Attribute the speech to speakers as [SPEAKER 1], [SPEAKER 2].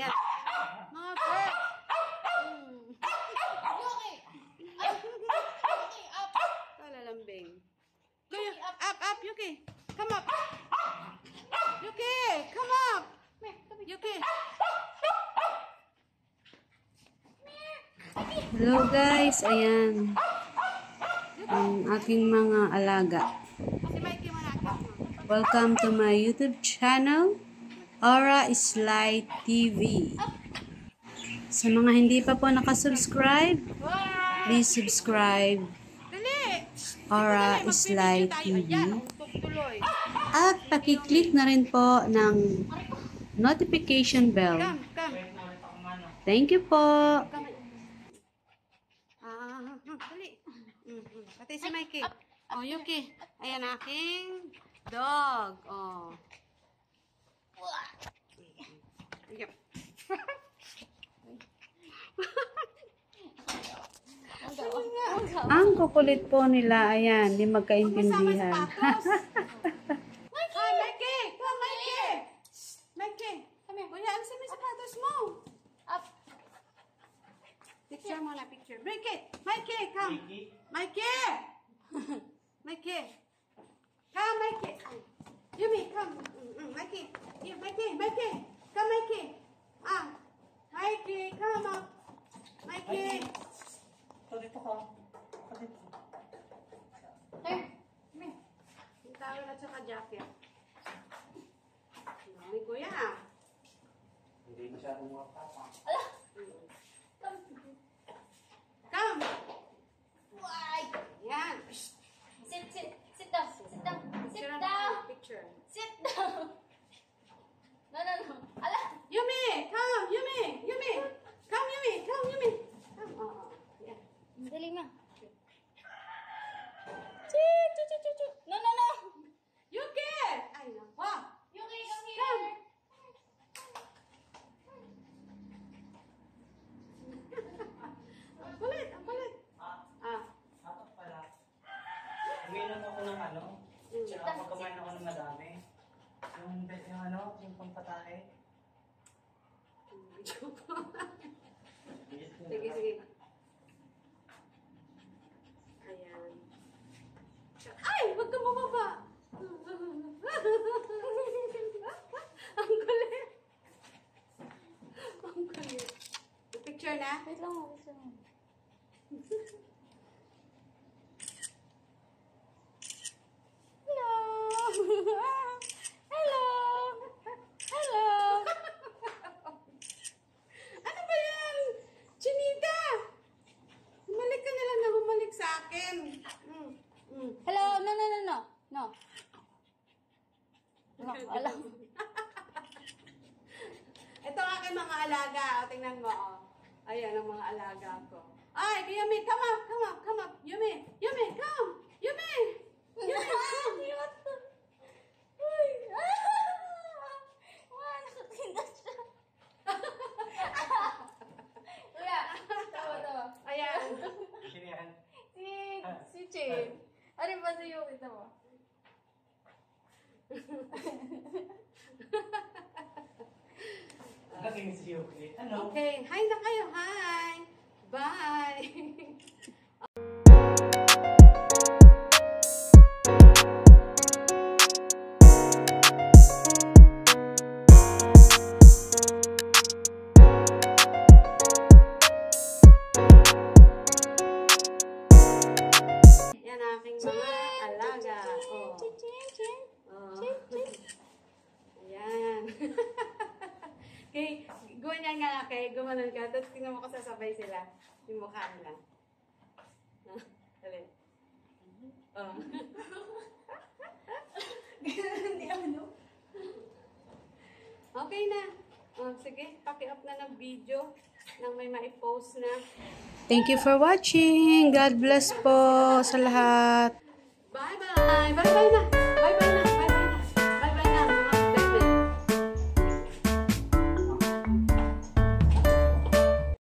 [SPEAKER 1] Yan. Mga bird.
[SPEAKER 2] Yuki, up.
[SPEAKER 1] Kalalambing. Go, up, Yuki. Come up. Yuki, come up. Yuki. Hello guys, ayan. Ang aking mga alaga. Welcome to my YouTube channel, Aura Slide TV. Sa mga hindi pa po nakasubscribe, please subscribe Aura Slide TV. At pakiclick na rin po ng notification bell. Thank you po. Pati si Mikey. Oh, Yuki. Ayan aking dog. Oh. Yep. Ang kukulit po nila. Ayan, di magkaintindihan. Mikey! Come, Mikey! Mikey! Come here. Kuya, ano sa sapatos mo? Up. Picture mo na, picture. Mikey! Mikey, come! Mikey! Mikey! Come, Mikey! Yumi, come! Mikey! Yeah, Mikey! Mikey! Come, Mikey! Mikey, come up! Mikey!
[SPEAKER 3] Dito ka. Dito.
[SPEAKER 1] Yung towel at saka jacket. May kuya.
[SPEAKER 3] Hindi masyadong mga papa.
[SPEAKER 1] Come!
[SPEAKER 2] Why?
[SPEAKER 1] Yan.
[SPEAKER 2] Sit down. Sit down.
[SPEAKER 1] Picture.
[SPEAKER 2] Sit down. No. Ala.
[SPEAKER 1] Yumi! Come! Yumi! Come, Yumi! Come! Yeah.
[SPEAKER 2] Dali na. No.
[SPEAKER 1] Yuki! Ay, nako.
[SPEAKER 2] Yuki, come here.
[SPEAKER 1] Ang kulit.
[SPEAKER 3] Ako pala. Uminom ako ng ano. Tsaka pagkamain ako ng madami. Yung pampatay.
[SPEAKER 1] Sige. Ayan. Ay! Huwag ka mababa! Ang kulit. Picture na?
[SPEAKER 2] Wait lang.
[SPEAKER 1] Hello! Ano ba yan? Chinita! Humalik ka na lang na humalik sa akin.
[SPEAKER 2] Hello, no. Alam.
[SPEAKER 1] Ito ang aking mga alaga. O, tingnan mo, oh. Ayan ang mga alaga ko. Ay, Yumi, come up. Yumi, come. Yumi, come.
[SPEAKER 2] Nakatinda siya. Kuya, tawa.
[SPEAKER 1] Ayan.
[SPEAKER 3] Sino yan?
[SPEAKER 2] Si Chin. Ano ba si Yuki mo?
[SPEAKER 3] Naging si Yuki. Ano?
[SPEAKER 1] Okay, hi na kayo. Hi. Bye. Yan aking mga alaga. Oh. Ayan. Okay, ganyan nga kay gumanon ka, tapos tingnan mo ko sasabay sila. Yung mukha nila. Dali. Oh.
[SPEAKER 2] Hindi ano.
[SPEAKER 1] Okay na. Oh, sige, paki-up na ng video nang may ma-post na. Thank you for watching. God bless po sa lahat. Bye-bye. Bye-bye na.